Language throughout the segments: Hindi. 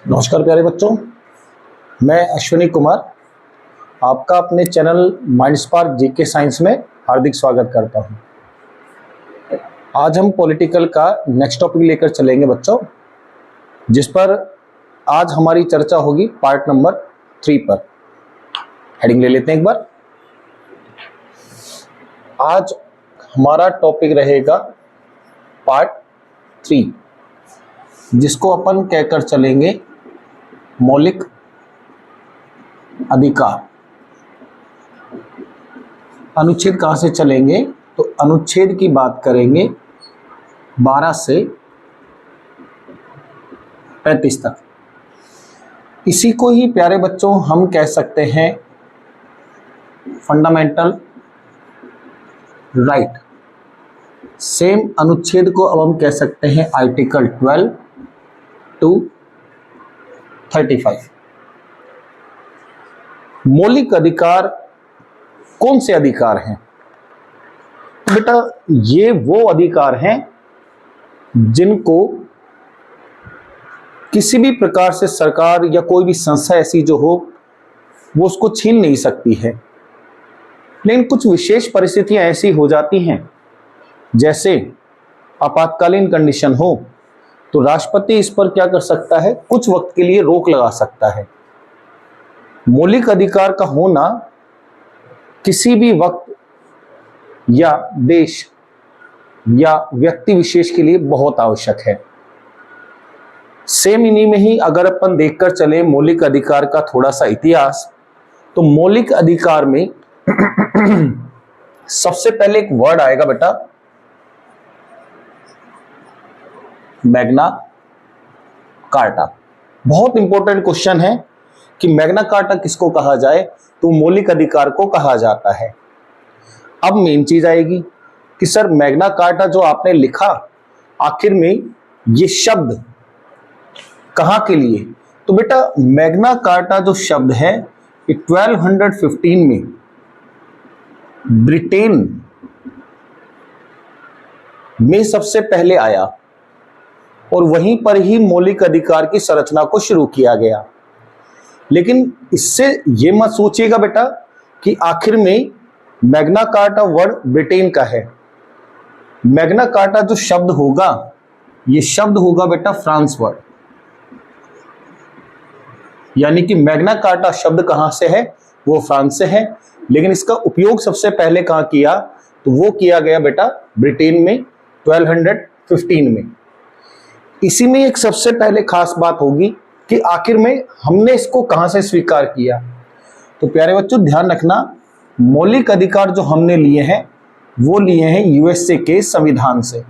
नमस्कार प्यारे बच्चों, मैं अश्विनी कुमार आपका अपने channel mind spark GK science में हार्दिक स्वागत करता हूं। आज हम पॉलिटिकल का नेक्स्ट टॉपिक लेकर चलेंगे बच्चों, जिस पर आज हमारी चर्चा होगी पार्ट नंबर 3 पर। हेडिंग ले लेते हैं एक बार। आज हमारा टॉपिक रहेगा पार्ट 3, जिसको अपन कहकर चलेंगे मौलिक अधिकार। अनुच्छेद कहां से चलेंगे तो अनुच्छेद की बात करेंगे 12 से 35 तक। इसी को ही प्यारे बच्चों हम कह सकते हैं फंडामेंटल राइट। सेम अनुच्छेद को अब हम कह सकते हैं आर्टिकल 12 to 35। मौलिक अधिकार कौन से अधिकार हैं? तो बेटा ये वो अधिकार हैं जिनको किसी भी प्रकार से सरकार या कोई भी संस्था ऐसी जो हो वो उसको छीन नहीं सकती है। लेकिन कुछ विशेष परिस्थितियां ऐसी हो जाती हैं, जैसे आपातकालीन कंडीशन हो तो राष्ट्रपति इस पर क्या कर सकता है, कुछ वक्त के लिए रोक लगा सकता है। मौलिक अधिकार का होना किसी भी वक्त या देश या व्यक्ति विशेष के लिए बहुत आवश्यक है। सेम इन्हीं में ही अगर अपन देखकर चले मौलिक अधिकार का थोड़ा सा इतिहास, तो मौलिक अधिकार में सबसे पहले एक वर्ड आएगा बेटा मैग्ना कार्टा। बहुत इंपॉर्टेंट क्वेश्चन है कि मैग्ना कार्टा किसको कहा जाए, तो मौलिक अधिकार को कहा जाता है। अब मेन चीज आएगी कि सर मैग्ना कार्टा जो आपने लिखा, आखिर में ये शब्द कहां के लिए? तो बेटा मैग्ना कार्टा जो शब्द है 1215 में ब्रिटेन में सबसे पहले आया और वहीं पर ही मौलिक अधिकार की संरचना को शुरू किया गया। लेकिन इससे ये मत सोचिएगा बेटा कि आखिर में मैग्ना कार्टा वर्ड ब्रिटेन का है। मैग्ना कार्टा जो शब्द होगा, ये शब्द होगा बेटा फ्रांस वर्ड। यानी कि मैग्ना कार्टा शब्द कहां से है, वो फ्रांस से है। लेकिन इसका उपयोग सबसे पहले कहां किया, तो वो किया गया बेटा ब्रिटेन में 1215 में। इसी में एक सबसे पहले खास बात होगी कि आखिर में हमने इसको कहां से स्वीकार किया। तो प्यारे बच्चों ध्यान रखना, मौलिक अधिकार जो हमने लिए हैं वो लिए हैं यूएसए के संविधान से।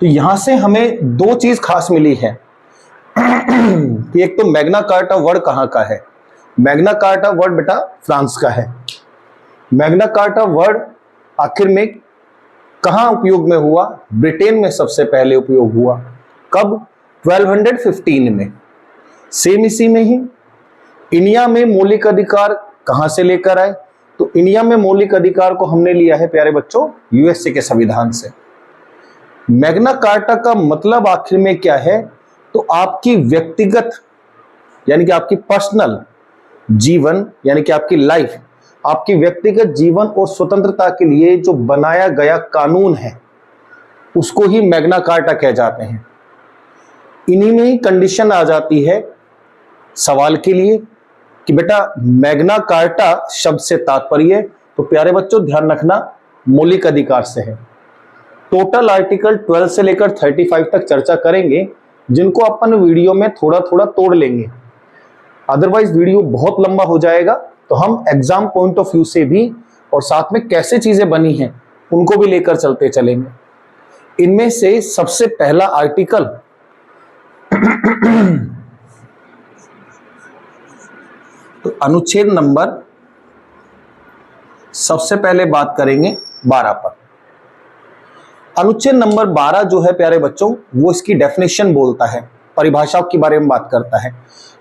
तो यहां से हमें दो चीज खास मिली है कि एक तो मैग्ना कार्टा वर्ड कहां का है। मैग्ना कार्टा वर्ड बेटा फ्रांस का है। मैग्ना कार्टा वर्ड आखिर में कहां उपयोग में हुआ? ब्रिटेन में सबसे पहले उपयोग हुआ। कब? 1215 में। सेम इसी में ही इंडिया में मौलिक अधिकार कहां से लेकर आए? तो इंडिया में मौलिक अधिकार को हमने लिया है प्यारे बच्चों यूएसए के संविधान से। मैग्ना कार्टा का मतलब आखिर में क्या है? तो आपकी व्यक्तिगत यानी कि आपकी पर्सनल जीवन यानी कि आपकी लाइफ, आपकी व्यक्तिगत जीवन और स्वतंत्रता के लिए जो बनाया गया कानून है उसको ही मैग्ना कार्टा कह जाते हैं। इन्हीं में ही कंडीशन आ जाती है सवाल के लिए कि बेटा मैग्ना कार्टा शब्द से तात्पर्य, तो प्यारे बच्चों ध्यान रखना मौलिक अधिकार से है। टोटल आर्टिकल 12 से लेकर 35 तक चर्चा करेंगे, जिनको अपन वीडियो में थोड़ा थोड़ा तोड़ लेंगे, अदरवाइज वीडियो बहुत लंबा हो जाएगा। तो हम एग्जाम पॉइंट ऑफ व्यू से भी और साथ में कैसे चीजें बनी हैं उनको भी लेकर चलते चलेंगे। इनमें से सबसे पहला आर्टिकल तो अनुच्छेद नंबर सबसे पहले बात करेंगे 12 पर। अनुच्छेद नंबर 12 जो है प्यारे बच्चों वो इसकी डेफिनेशन बोलता है, परिभाषाओं के बारे में बात करता है।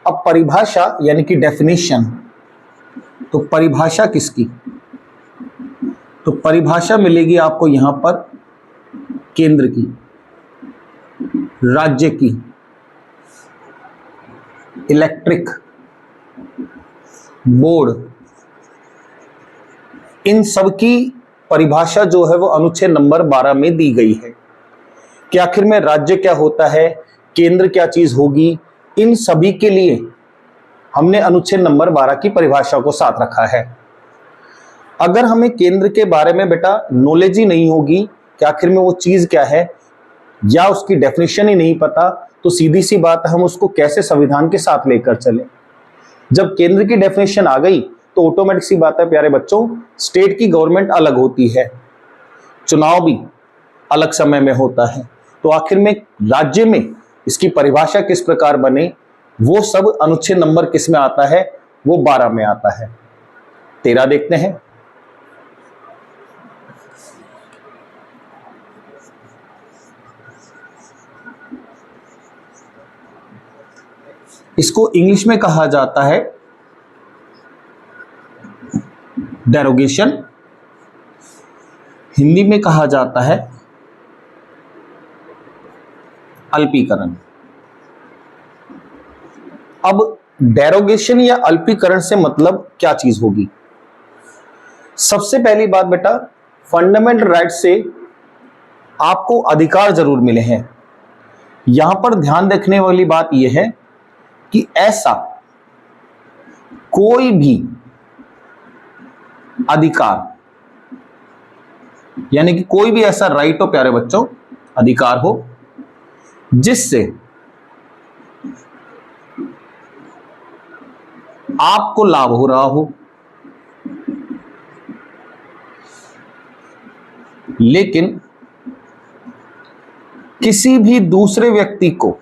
अब परिभाषा यानी कि डेफिनेशन, तो परिभाषा किसकी? तो परिभाषा मिलेगी आपको यहां पर केंद्र की। राज्य की इलेक्ट्रिक बोर्ड, इन सब की परिभाषा जो है वो अनुच्छेद नंबर 12 में दी गई है कि आखिर में राज्य क्या होता है, केंद्र क्या चीज होगी, इन सभी के लिए हमने अनुच्छेद नंबर 12 की परिभाषा को साथ रखा है। अगर हमें केंद्र के बारे में बेटा नॉलेज ही नहीं होगी कि आखिर में वो चीज क्या है या उसकी डेफिनेशन ही नहीं पता, तो सीधी सी बात है हम उसको कैसे संविधान के साथ लेकर चले। जब केंद्र की डेफिनेशन आ गई तो ऑटोमेटिक सी बात है प्यारे बच्चों, स्टेट की गवर्नमेंट अलग होती है, चुनाव भी अलग समय में होता है, तो आखिर में राज्य में इसकी परिभाषा किस प्रकार बने, वो सब अनुच्छेद नंबर किस में आता है, वो 12 में आता है। 13 देखते हैं। इसको इंग्लिश में कहा जाता है डेरोगेशन, हिंदी में कहा जाता है अल्पीकरण। अब डेरोगेशन या अल्पीकरण से मतलब क्या चीज होगी? सबसे पहली बात बेटा, फंडामेंटल राइट से आपको अधिकार जरूर मिले हैं। यहां पर ध्यान रखने वाली बात यह है कि ऐसा कोई भी अधिकार, यानी कि कोई भी ऐसा राइट हो प्यारे बच्चों, अधिकार हो जिससे आपको लाभ हो रहा हो, लेकिन किसी भी दूसरे व्यक्ति को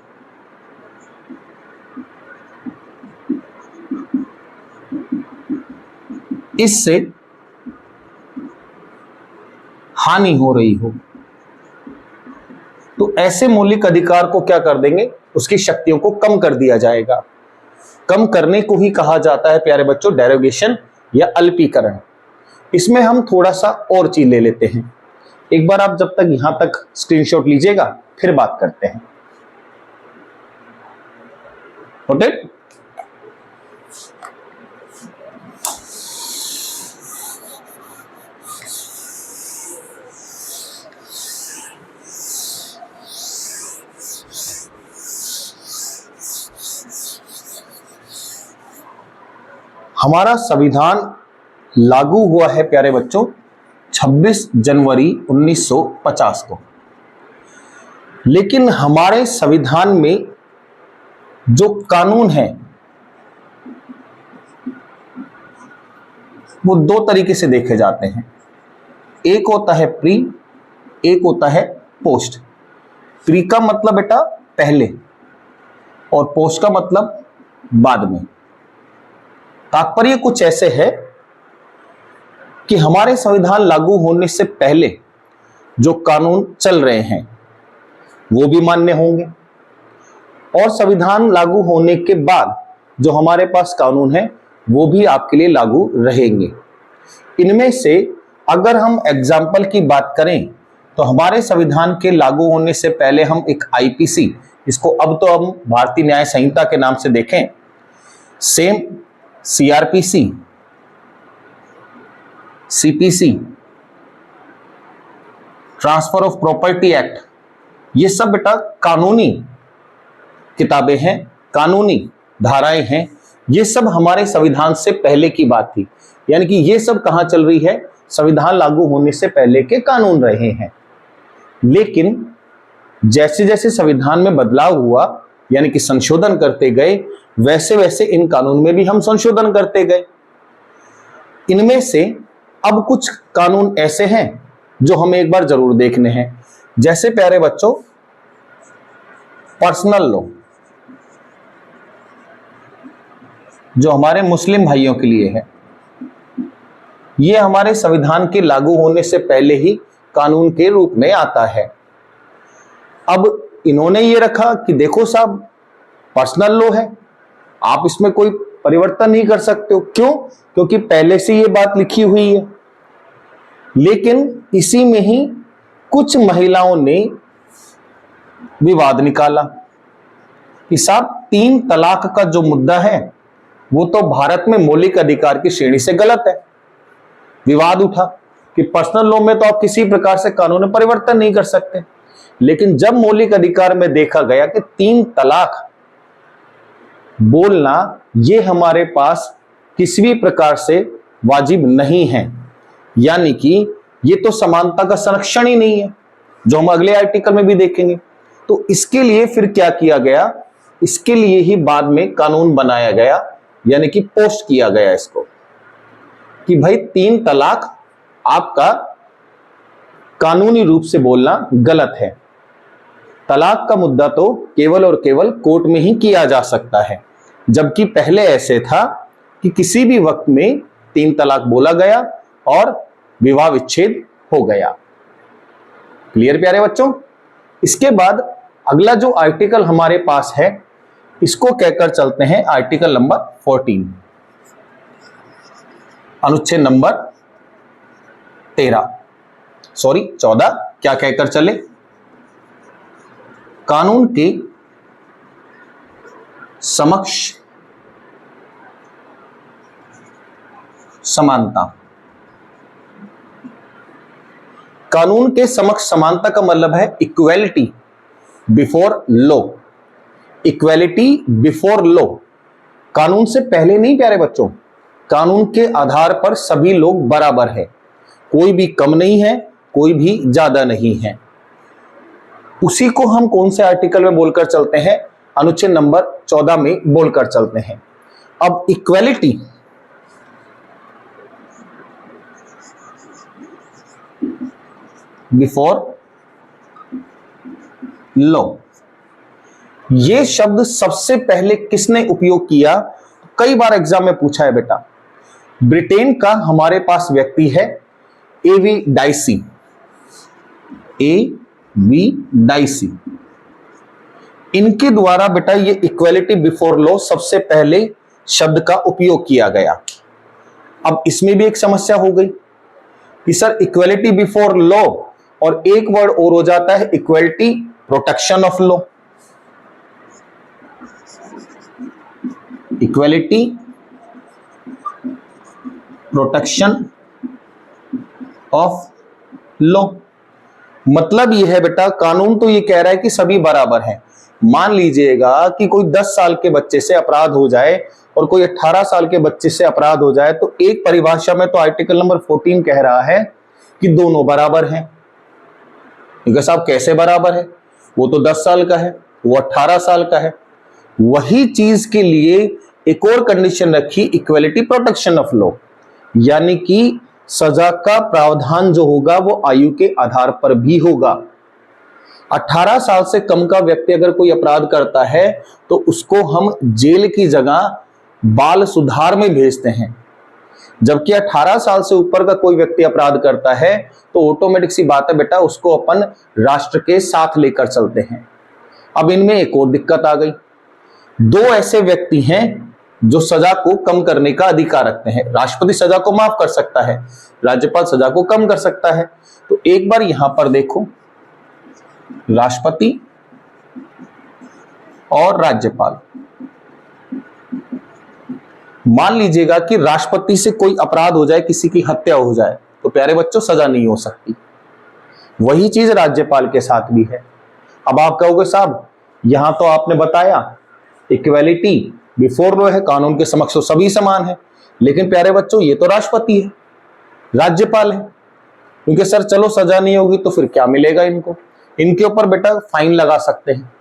इससे हानि हो रही हो, तो ऐसे मौलिक अधिकार को क्या कर देंगे, उसकी शक्तियों को कम कर दिया जाएगा। कम करने को ही कहा जाता है प्यारे बच्चों डेरोगेशन या अल्पीकरण। इसमें हम थोड़ा सा और चीज ले लेते हैं। एक बार आप जब तक यहां तक स्क्रीनशॉट लीजिएगा, फिर बात करते हैं। ओके, हमारा संविधान लागू हुआ है प्यारे बच्चों 26 जनवरी 1950 को, लेकिन हमारे संविधान में जो कानून है वो दो तरीके से देखे जाते हैं। एक होता है प्री, एक होता है पोस्ट। प्री का मतलब बेटा पहले और पोस्ट का मतलब बाद में। तात्पर्य कुछ ऐसे है कि हमारे संविधान लागू होने से पहले जो कानून चल रहे हैं वो भी मान्य होंगे, और संविधान लागू होने के बाद जो हमारे पास कानून है वो भी आपके लिए लागू रहेंगे। इनमें से अगर हम एग्जाम्पल की बात करें तो हमारे संविधान के लागू होने से पहले हम एक आईपीसी, इसको अब तो हम भारतीय न्याय संहिता के नाम से देखें, same CrPC, CPC, transfer of property act, ये सब बेटा कानूनी किताबें हैं, कानूनी धाराएं हैं। ये सब हमारे संविधान से पहले की बात थी, यानी कि ये सब कहां चल रही है, संविधान लागू होने से पहले के कानून रहे हैं। लेकिन जैसे जैसे संविधान में बदलाव हुआ, यानी कि संशोधन करते गए, वैसे वैसे इन कानून में भी हम संशोधन करते गए। इनमें से अब कुछ कानून ऐसे हैं जो हमें एक बार जरूर देखने हैं। जैसे प्यारे बच्चों पर्सनल लॉ, जो हमारे मुस्लिम भाइयों के लिए है, ये हमारे संविधान के लागू होने से पहले ही कानून के रूप में आता है। अब इन्होंने ये रखा कि देखो साहब पर्सनल लॉ है, आप इसमें कोई परिवर्तन नहीं कर सकते हो। क्यों? क्योंकि पहले से ये बात लिखी हुई है। लेकिन इसी में ही कुछ महिलाओं ने विवाद निकाला कि साहब 3 तलाक का जो मुद्दा है वो तो भारत में मौलिक अधिकार की श्रेणी से गलत है। विवाद उठा कि पर्सनल लॉ में तो आप किसी प्रकार से कानून में परिवर्तन नहीं कर सकते, लेकिन जब मौलिक अधिकार में देखा गया कि 3 तलाक बोलना ये हमारे पास किसी भी प्रकार से वाजिब नहीं है, यानी कि ये तो समानता का संरक्षण ही नहीं है, जो हम अगले आर्टिकल में भी देखेंगे। तो इसके लिए फिर क्या किया गया, इसके लिए ही बाद में कानून बनाया गया, यानी कि पोस्ट किया गया इसको कि भाई 3 तलाक आपका कानूनी रूप से बोलना गलत है। तलाक का मुद्दा तो केवल और केवल कोर्ट में ही किया जा सकता है, जबकि पहले ऐसे था कि किसी भी वक्त में 3 तलाक बोला गया और विवाह विच्छेद हो गया। क्लियर प्यारे बच्चों। इसके बाद अगला जो आर्टिकल हमारे पास है इसको कहकर चलते हैं आर्टिकल नंबर 14, अनुच्छेद नंबर 14, क्या कहकर चले, कानून के समक्ष समानता। कानून के समक्ष समानता का मतलब है equality before law. Equality before law, कानून से पहले नहीं प्यारे बच्चों, कानून के आधार पर सभी लोग बराबर है, कोई भी कम नहीं है, कोई भी ज्यादा नहीं है। उसी को हम कौन से आर्टिकल में बोलकर चलते हैं, अनुच्छेद नंबर 14 में बोलकर चलते हैं। अब इक्वेलिटी बिफोर लॉ, यह शब्द सबसे पहले किसने उपयोग किया, कई बार एग्जाम में पूछा है बेटा। ब्रिटेन का हमारे पास व्यक्ति है एवी डाइसी। एवी डाइसी, इनके द्वारा बेटा ये इक्वेलिटी बिफोर लॉ सबसे पहले शब्द का उपयोग किया गया। अब इसमें भी एक समस्या हो गई कि सर इक्वेलिटी बिफोर लॉ और एक वर्ड और हो जाता है equality protection of law. Equality protection of law मतलब यह है बेटा, कानून तो ये कह रहा है कि सभी बराबर हैं। मान लीजिएगा कि कोई 10 साल के बच्चे से अपराध हो जाए और कोई 18 साल के बच्चे से अपराध हो जाए, तो एक परिभाषा में तो आर्टिकल नंबर 14 कह रहा है कि दोनों बराबर हैं। क्योंकि साहब कैसे बराबर है, वो तो 10 साल का है, वो 18 साल का है। वही चीज के लिए एक और कंडीशन रखी, इक्वेलिटी प्रोटेक्शन ऑफ लॉ, यानी कि सजा का प्रावधान जो होगा वो आयु के आधार पर भी होगा। 18 साल से कम का व्यक्ति अगर कोई अपराध करता है तो उसको हम जेल की जगह बाल सुधार में भेजते हैं, जबकि 18 साल से ऊपर का कोई व्यक्ति अपराध करता है तो ऑटोमेटिक सी बात है बेटा, उसको अपन राष्ट्र के साथ लेकर चलते हैं। अब इनमें एक और दिक्कत आ गई, 2 ऐसे व्यक्ति हैं जो सजा को कम करने का अधिकार रखते हैं। राष्ट्रपति सजा को माफ कर सकता है, राज्यपाल सजा को कम कर सकता है। तो एक बार यहां पर देखो, राष्ट्रपति और राज्यपाल। मान लीजिएगा कि राष्ट्रपति से कोई अपराध हो जाए, किसी की हत्या हो जाए, तो प्यारे बच्चों सजा नहीं हो सकती। वही चीज राज्यपाल के साथ भी है। अब आप कहोगे साहब यहां तो आपने बताया इक्वेलिटी बिफोर लॉ है, कानून के समक्ष सभी समान है, लेकिन प्यारे बच्चों ये तो राष्ट्रपति है, राज्यपाल है। क्योंकि सर चलो सजा नहीं होगी तो फिर क्या मिलेगा इनको, इनके ऊपर बेटा फाइन लगा सकते हैं।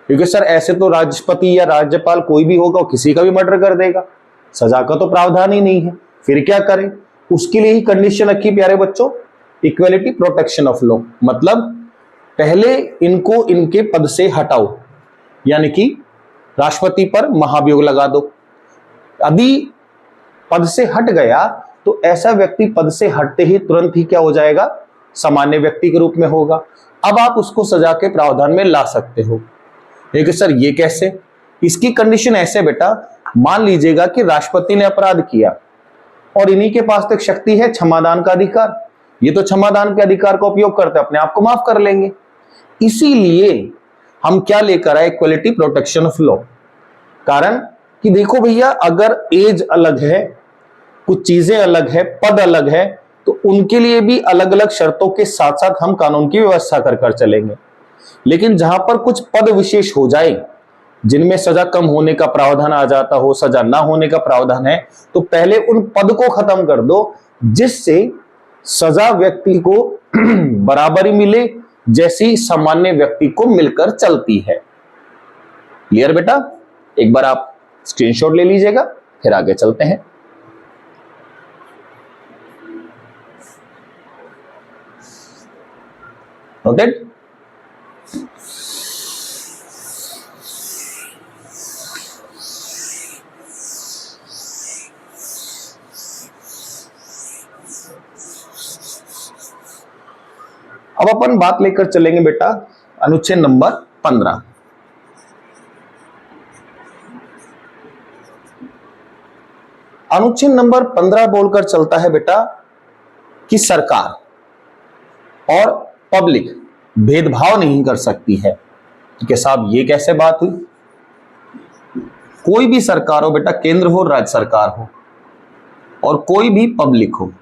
क्योंकि सर ऐसे तो राष्ट्रपति या राज्यपाल कोई भी होगा किसी का भी मर्डर कर देगा, सजा का तो प्रावधान ही नहीं है, फिर क्या करें। उसके लिए ही कंडीशन रखी प्यारे बच्चों, इक्वेलिटी प्रोटेक्शन ऑफ लॉ, मतलब पहले इनको इनके पद से हटाओ, यानी कि राष्ट्रपति पर महाभियोग लगा दो। यदि पद से हट गया तो ऐसा व्यक्ति पद से हटते ही तुरंत ही क्या हो जाएगा, सामान्य व्यक्ति के रूप में होगा। अब आप उसको सजा के प्रावधान में ला सकते हो। लेकिन सर ये कैसे, इसकी कंडीशन ऐसे बेटा, मान लीजिएगा कि राष्ट्रपति ने अपराध किया और इन्हीं के पास तो एक शक्ति है क्षमादान का अधिकार, ये तो क्षमादान के अधिकार का उपयोग करते अपने आप को माफ कर लेंगे। इसीलिए हम क्या लेकर आए, इक्वलिटी प्रोटेक्शन ऑफ लॉ। कारण कि देखो भैया, अगर एज अलग है, कुछ चीजें अलग है, पद अलग है, तो उनके लिए भी अलग अलग शर्तों के साथ साथ हम कानून की व्यवस्था कर कर चलेंगे। लेकिन जहां पर कुछ पद विशेष हो जाए जिनमें सजा कम होने का प्रावधान आ जाता हो, सजा ना होने का प्रावधान है, तो पहले उन पद को खत्म कर दो जिससे सजा व्यक्ति को बराबरी मिले जैसी सामान्य व्यक्ति को मिलकर चलती है। क्लियर बेटा? एक बार आप स्क्रीनशॉट ले लीजिएगा, फिर आगे चलते हैं। नोटेड? अब अपन बात लेकर चलेंगे बेटा अनुच्छेद नंबर 15। अनुच्छेद नंबर 15 बोलकर चलता है बेटा कि सरकार और पब्लिक भेदभाव नहीं कर सकती है। ठीक है साहब, ये कैसे बात हुई? कोई भी सरकार हो बेटा, केंद्र हो, राज्य सरकार हो, और कोई भी पब्लिक हो,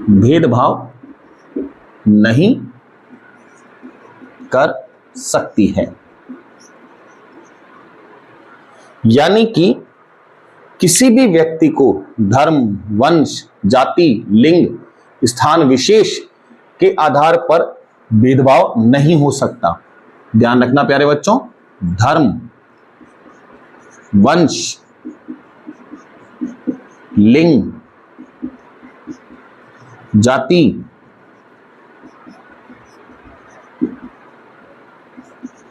भेदभाव नहीं कर सकती है। यानी कि किसी भी व्यक्ति को धर्म, वंश, जाति, लिंग, स्थान विशेष के आधार पर भेदभाव नहीं हो सकता। ध्यान रखना प्यारे बच्चों, धर्म, वंश, लिंग, जाति,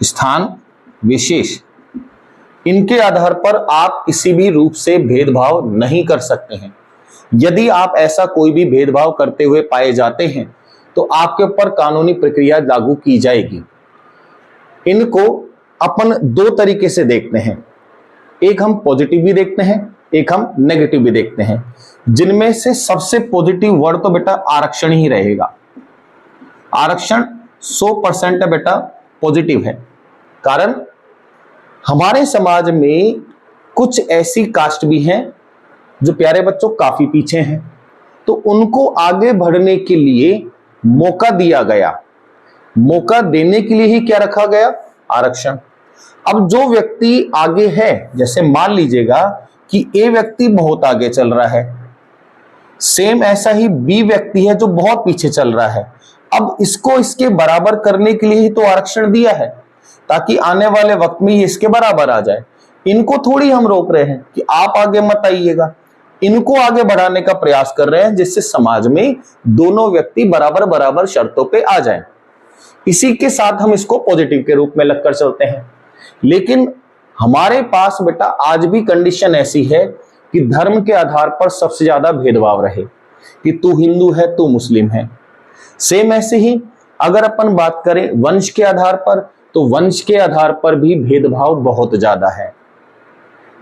स्थान विशेष, इनके आधार पर आप किसी भी रूप से भेदभाव नहीं कर सकते हैं। यदि आप ऐसा कोई भी भेदभाव करते हुए पाए जाते हैं तो आपके ऊपर कानूनी प्रक्रिया लागू की जाएगी। इनको अपन दो तरीके से देखते हैं, एक हम पॉजिटिव भी देखते हैं, एक हम नेगेटिव भी देखते हैं। जिनमें से सबसे पॉजिटिव वर्ड तो बेटा आरक्षण ही रहेगा। आरक्षण 100% है बेटा, पॉजिटिव है। कारण हमारे समाज में कुछ ऐसी कास्ट भी हैं जो प्यारे बच्चों काफी पीछे हैं, तो उनको आगे बढ़ने के लिए मौका दिया गया। मौका देने के लिए ही क्या रखा गया? आरक्षण। अब जो व्यक्ति आगे है, जैसे मान लीजिएगा कि ए व्यक्ति बहुत आगे चल रहा है, सेम ऐसा ही बी व्यक्ति है जो बहुत पीछे चल रहा है। अब इसको इसके बराबर करने के लिए ही तो आरक्षण दिया है, ताकि आने वाले वक्त में ये इसके बराबर आ जाए। इनको थोड़ी हम रोक रहे हैं कि आप आगे मत आइएगा, इनको आगे बढ़ाने का प्रयास कर रहे हैं जिससे समाज में दोनों व्यक्ति बराबर बराबर शर्तों पे आ जाएं। इसी के साथ हम इसको पॉजिटिव के रूप में लगकर चलते हैं। लेकिन हमारे पास बेटा आज भी कंडीशन ऐसी है कि धर्म के आधार पर सबसे ज्यादा भेदभाव रहे, कि तू हिंदू है, तू मुस्लिम है। सेम ऐसे ही अगर अपन बात करें वंश के आधार पर, तो वंश के आधार पर भी भेदभाव बहुत ज्यादा है।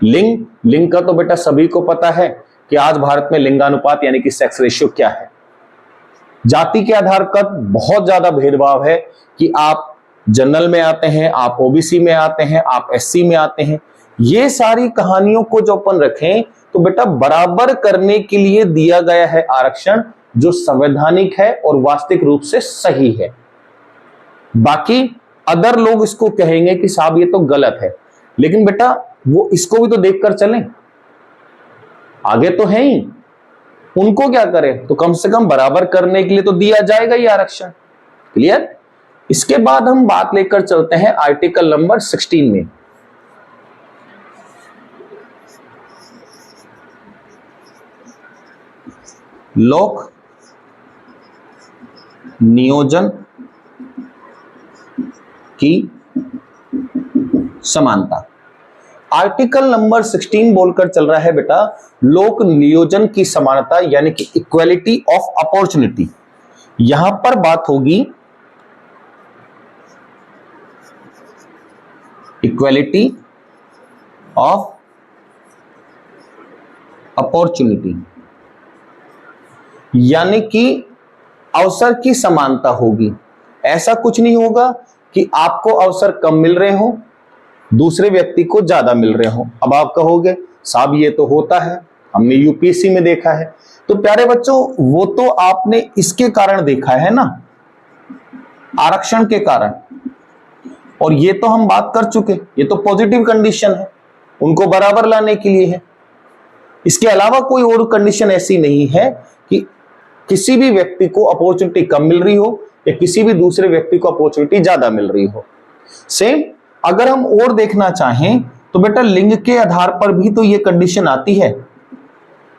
लिंग का तो बेटा सभी को पता है कि आज भारत में लिंगानुपात यानी कि सेक्स रेशियो क्या है। जाति के आधार पर बहुत ज्यादा भेदभाव है कि आप जनरल में आते हैं, आप ओबीसी में आते हैं, आप एससी में आते हैं। ये सारी कहानियों को जो अपन रखें तो बेटा बराबर करने के लिए दिया गया है आरक्षण, जो संवैधानिक है और वास्तविक रूप से सही है। बाकी अदर लोग इसको कहेंगे कि साहब ये तो गलत है, लेकिन बेटा वो इसको भी तो देखकर चलें, आगे तो है ही, उनको क्या करें, तो कम से कम बराबर करने के लिए तो दिया जाएगा ये आरक्षण। क्लियर? इसके बाद हम बात लेकर चलते हैं आर्टिकल नंबर 16 में। लोक नियोजन की समानता। आर्टिकल नंबर 16 बोलकर चल रहा है बेटा लोक नियोजन की समानता, यानी कि इक्वालिटी ऑफ अपॉर्चुनिटी। यहां पर बात होगी इक्वालिटी ऑफ अपॉर्चुनिटी, यानी कि अवसर की समानता होगी। ऐसा कुछ नहीं होगा कि आपको अवसर कम मिल रहे हो, दूसरे व्यक्ति को ज्यादा मिल रहे हो। अब आप कहोगे साहब ये तो होता है, हमने यूपीएससी में देखा है। तो प्यारे बच्चों, वो तो आपने इसके कारण देखा है ना, आरक्षण के कारण, और ये तो हम बात कर चुके, ये तो पॉजिटिव कंडीशन है, उनको बराबर लाने के लिए है। इसके अलावा कोई और कंडीशन ऐसी नहीं है कि किसी भी व्यक्ति को अपॉर्चुनिटी कम मिल रही हो या किसी भी दूसरे व्यक्ति को अपॉर्चुनिटी ज्यादा मिल रही हो। सेम अगर हम और देखना चाहें तो बेटा लिंग के आधार पर भी तो ये कंडीशन आती है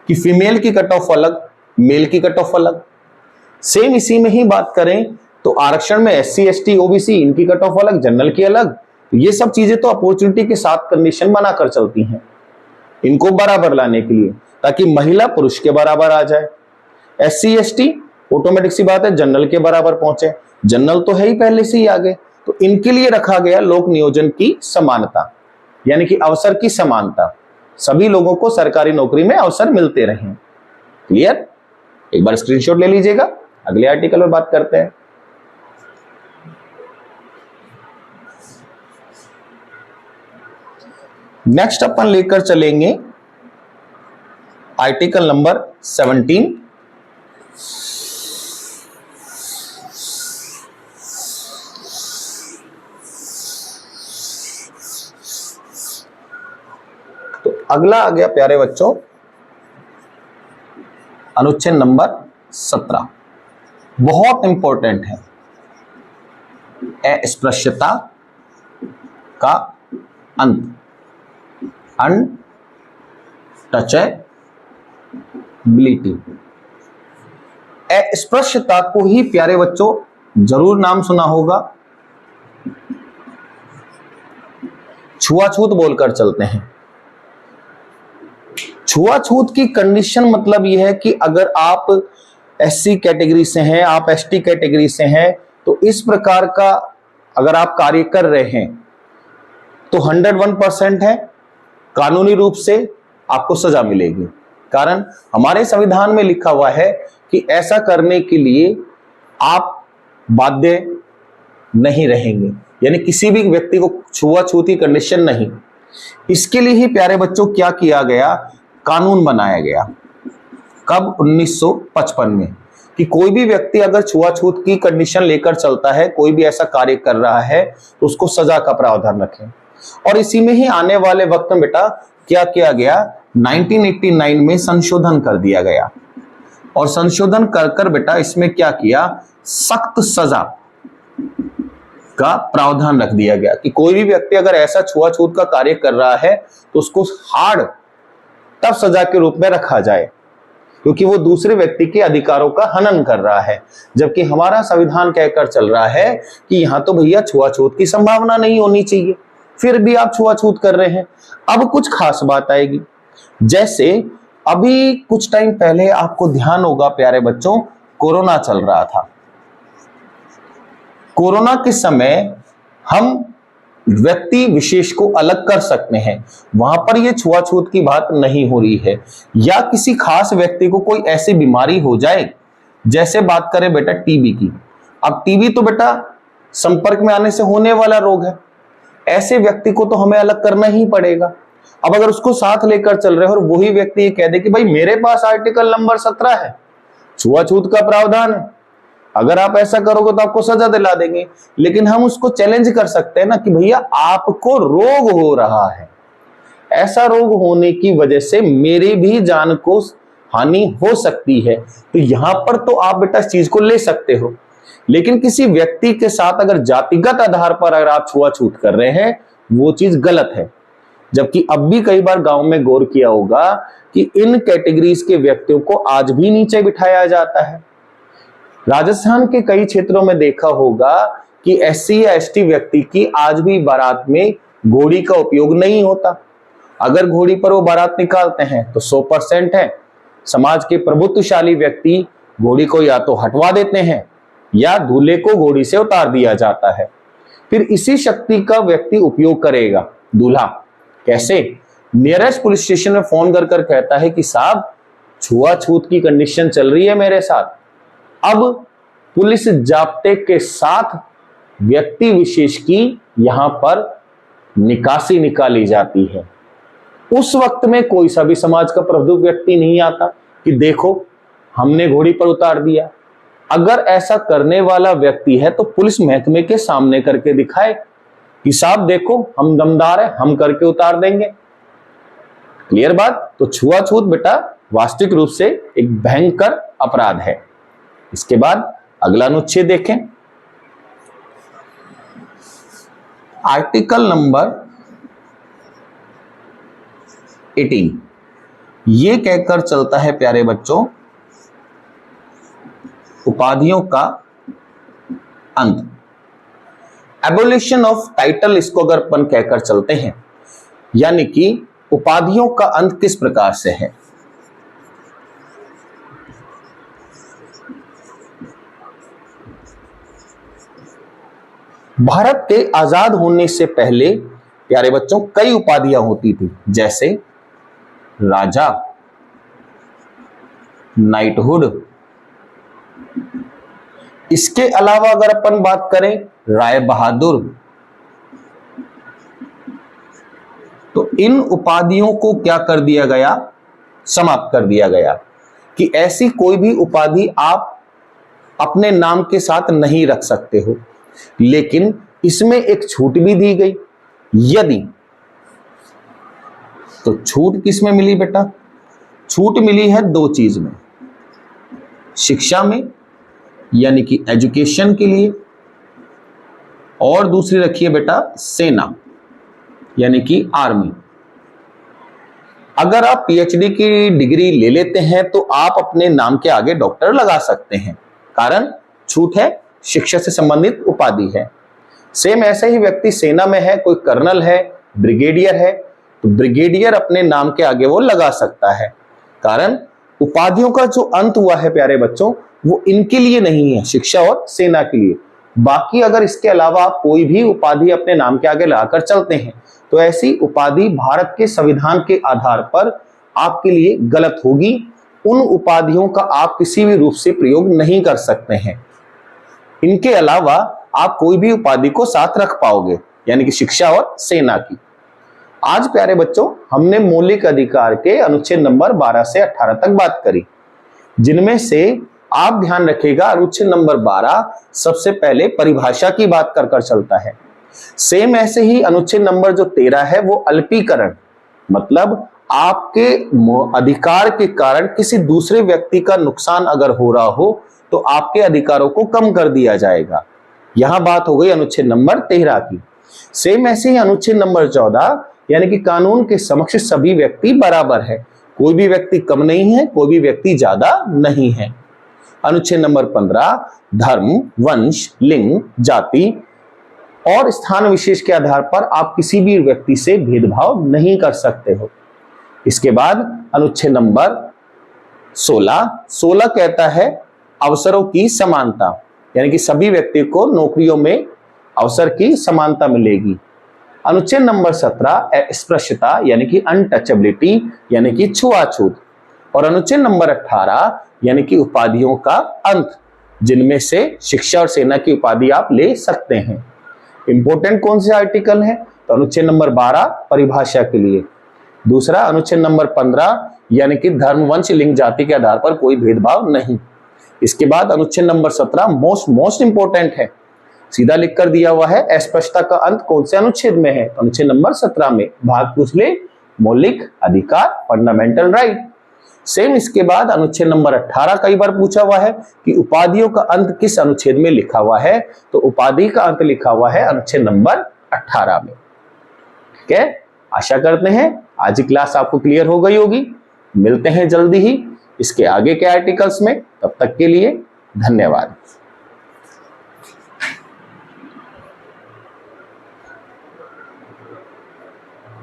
कि फीमेल की कट ऑफ अलग, मेल की कट ऑफ अलग। सेम इसी में ही बात करें तो आरक्षण में एससी एसटी ओबीसी इनकी कट ऑफ अलग, जनरल की अलग। ये सब चीजें तो अपॉर्चुनिटी के साथ कंडीशन बनाकर चलती हैं इनको बराबर लाने के लिए, ताकि महिला पुरुष के बराबर आ जाए। एससी एसटी ऑटोमेटिक सी बात है जनरल के बराबर पहुंचे, जनरल तो है ही पहले से ही आगे। तो इनके लिए रखा गया लोक नियोजन की समानता, यानी कि अवसर की समानता, सभी लोगों को सरकारी नौकरी में अवसर मिलते रहें। क्लियर? एक बार स्क्रीनशॉट ले लीजिएगा, अगले आर्टिकल में बात करते हैं। नेक्स्ट अपन लेकर चलेंगे आर्टिकल नंबर 17। तो अगला आ गया प्यारे बच्चों अनुच्छेद नंबर 17, बहुत इंपॉर्टेंट है, अस्पृश्यता का अंत, अनटचेबिलिटी। अस्पृश्यता को ही प्यारे बच्चों जरूर नाम सुना होगा, छुआछूत बोलकर चलते हैं। छुआछूत की कंडीशन मतलब यह है कि अगर आप एससी कैटेगरी से हैं, आप एसटी कैटेगरी से हैं, तो इस प्रकार का अगर आप कार्य कर रहे हैं तो 101% है, कानूनी रूप से आपको सजा मिलेगी। कारण हमारे संविधान में लिखा हुआ है कि ऐसा करने के लिए आप बाध्य नहीं रहेंगे, यानी किसी भी व्यक्ति को छुआछूत की कंडीशन नहीं। इसके लिए ही प्यारे बच्चों क्या किया गया, कानून बनाया गया। कब? 1955 में, कि कोई भी व्यक्ति अगर छुआछूत की कंडीशन लेकर चलता है, कोई भी ऐसा कार्य कर रहा है, तो उसको सजा का प्रावधान रखें। और इसी में ही आने वाले वक्त में बेटा क्या किया गया, 1989 में संशोधन कर दिया गया, और संशोधन कर कर बेटा इसमें क्या किया, सख्त सजा का प्रावधान रख दिया गया कि कोई भी व्यक्ति अगर ऐसा छुआछूत का कार्य कर रहा है तो उसको हार्ड तब सजा के रूप में रखा जाए, क्योंकि वो दूसरे व्यक्ति के अधिकारों का हनन कर रहा है। जबकि हमारा संविधान कहकर चल रहा है कि यहां तो भैया छुआछूत की संभावना नहीं होनी चाहिए, फिर भी आप छुआछूत कर रहे हैं। अब कुछ खास बात आएगी, जैसे अभी कुछ टाइम पहले आपको ध्यान होगा प्यारे बच्चों, कोरोना चल रहा था। कोरोना के समय हम व्यक्ति विशेष को अलग कर सकते हैं, वहां पर यह छुआछूत की बात नहीं हो रही है। या किसी खास व्यक्ति को कोई ऐसी बीमारी हो जाए, जैसे बात करें बेटा टीबी की। अब टीबी तो बेटा संपर्क में आने से होने वाला रोग है, ऐसे व्यक्ति को तो हमें अलग करना ही पड़ेगा। अब अगर उसको साथ लेकर चल रहे हो और वही व्यक्ति ये कह दे कि भाई मेरे पास आर्टिकल नंबर 17 है, छुआछूत का प्रावधान है, अगर आप ऐसा करोगे तो आपको सजा दिला देंगे, लेकिन हम उसको चैलेंज कर सकते हैं ना कि भैया आपको रोग हो रहा है, ऐसा रोग होने की वजह से मेरी भी जान को हानि हो सकती है, तो यहां पर तो आप बेटा इस चीज को ले सकते हो। लेकिन किसी व्यक्ति के साथ अगर जातिगत आधार पर अगर आप छुआछूत कर रहे हैं, वो चीज गलत है। जबकि अब भी कई बार गांव में गौर किया होगा कि इन कैटेगरीज के व्यक्तियों को आज भी नीचे बिठाया जाता है। राजस्थान के कई क्षेत्रों में देखा होगा कि एससी या एसटी व्यक्ति की आज भी बारात में घोड़ी का उपयोग नहीं होता। अगर घोड़ी पर वो बारात निकालते हैं तो 100% है, समाज के प्रभुत्वशाली व्यक्ति घोड़ी को या तो हटवा देते हैं या दूल्हे को घोड़ी से उतार दिया जाता है। फिर इसी शक्ति का व्यक्ति उपयोग करेगा दूल्हा। कैसे? नियरेस्ट पुलिस स्टेशन में फोन कर कर कहता है कि साहब छुआछूत की कंडीशन चल रही है मेरे साथ। अब पुलिस जाब्ते के साथ व्यक्ति विशेष की यहां पर निकासी निकाली जाती है। उस वक्त में कोई सा भी समाज का प्रबुद्ध व्यक्ति नहीं आता कि देखो हमने घोड़ी पर उतार दिया। अगर ऐसा करने वाला व्यक्ति है तो पुलिस महकमे के सामने करके दिखाए कि साहब देखो हम दमदार है, हम करके उतार देंगे। क्लियर बात? तो छुआछूत बेटा वास्तविक रूप से एक भयंकर अपराध है। इसके बाद अगला अनुच्छेद देखें, आर्टिकल नंबर 18। ये कहकर चलता है प्यारे बच्चों, उपाधियों का अंत। एबोलिशन ऑफ टाइटल इसको अगर अपन कहकर चलते हैं, यानी कि उपाधियों का अंत किस प्रकार से है। भारत के आजाद होने से पहले प्यारे बच्चों कई उपाधियां होती थी, जैसे राजा, नाइटहुड। इसके अलावा अगर अपन बात करें राय बहादुर, तो इन उपाधियों को क्या कर दिया गया, समाप्त कर दिया गया कि ऐसी कोई भी उपाधि आप अपने नाम के साथ नहीं रख सकते हो। लेकिन इसमें एक छूट भी दी गई, यदि, तो छूट किस में मिली बेटा? छूट मिली है दो चीज में, शिक्षा में यानी कि एजुकेशन के लिए, और दूसरी रखिए बेटा सेना यानी कि आर्मी। अगर आप पीएचडी की डिग्री ले लेते हैं तो आप अपने नाम के आगे डॉक्टर लगा सकते हैं, कारण छूट है, शिक्षा से संबंधित उपाधि है। सेम ऐसे ही व्यक्ति सेना में है, कोई कर्नल है, ब्रिगेडियर है, तो ब्रिगेडियर अपने नाम के आगे वो लगा सकता है, कारण उपाधियों का जो अंत हुआ है प्यारे बच्चों वो इनके लिए नहीं है, शिक्षा और सेना के लिए। बाकी अगर इसके अलावा आप कोई भी उपाधि अपने नाम के आगे लगाकर चलते हैं तो ऐसी उपाधि भारत के संविधान के आधार पर आपके लिए गलत होगी। उन उपाधियों का आप किसी भी रूप से प्रयोग नहीं कर सकते हैं। इनके अलावा आप कोई भी उपाधि को साथ रख पाओगे, यानी कि शिक्षा और सेना की। आज प्यारे बच्चों हमने मौलिक अधिकार के अनुच्छेद नंबर 12 से 18 तक बात करी, जिनमें से आप ध्यान रखिएगा अनुच्छेद नंबर 12 सबसे पहले परिभाषा की बात कर चलता है। सेम ऐसे ही अनुच्छेद नंबर जो 13 है वो अल्पीकरण, मतलब आपके अधिकार के कारण किसी दूसरे व्यक्ति का नुकसान अगर हो रहा हो तो आपके अधिकारों को कम कर दिया जाएगा। यहां बात हो गई अनुच्छेद नंबर 13 की। सेम ऐसे ही अनुच्छेद नंबर 14 यानी कि कानून के समक्ष सभी व्यक्ति बराबर है, कोई भी व्यक्ति कम नहीं है, कोई भी व्यक्ति ज्यादा नहीं है। अनुच्छेद नंबर 15 धर्म, वंश, लिंग, जाति और स्थान विशेष के आधार पर आप किसी भी व्यक्ति से भेदभाव नहीं कर सकते हो। इसके बाद अनुच्छेद नंबर 16 कहता है अवसरों की समानता, यानी कि सभी व्यक्ति को नौकरियों में अवसर की समानता मिलेगी। अनुच्छेद नंबर 17 अस्पृश्यता यानी कि अनटचेबिलिटी यानी कि छुआछूत, और अनुच्छेद नंबर 18 यानी कि उपाधियों का अंत, जिनमें से शिक्षा और सेना की उपाधि आप ले सकते हैं। इंपॉर्टेंट कौन से आर्टिकल है? तो अनुच्छेद नंबर 12 परिभाषा के लिए, दूसरा अनुच्छेद नंबर 15 यानी कि धर्म, वंश, लिंग, जाति के आधार पर कोई भेदभाव नहीं। इसके बाद अनुच्छेद नंबर 17 मोस्ट इंपॉर्टेंट है, सीधा लिख कर दिया हुआ है अस्पृश्यता का अंत कौन से अनुच्छेद में है? तो अनुच्छेद नंबर 17 में। भाग पूछ ले, मौलिक अधिकार, फंडामेंटल राइट। सेम इसके बाद अनुच्छेद नंबर 18 कई बार पूछा हुआ है कि उपाधियों का अंत किस अनुच्छेद में लिखा हुआ है? तो उपाधि का अंत लिखा हुआ है अनुच्छेद नंबर 18 में। ठीक है, आशा करते हैं आज की क्लास आपको क्लियर हो गई होगी। मिलते हैं जल्दी ही इसके आगे के आर्टिकल्स में, तब तक के लिए धन्यवाद।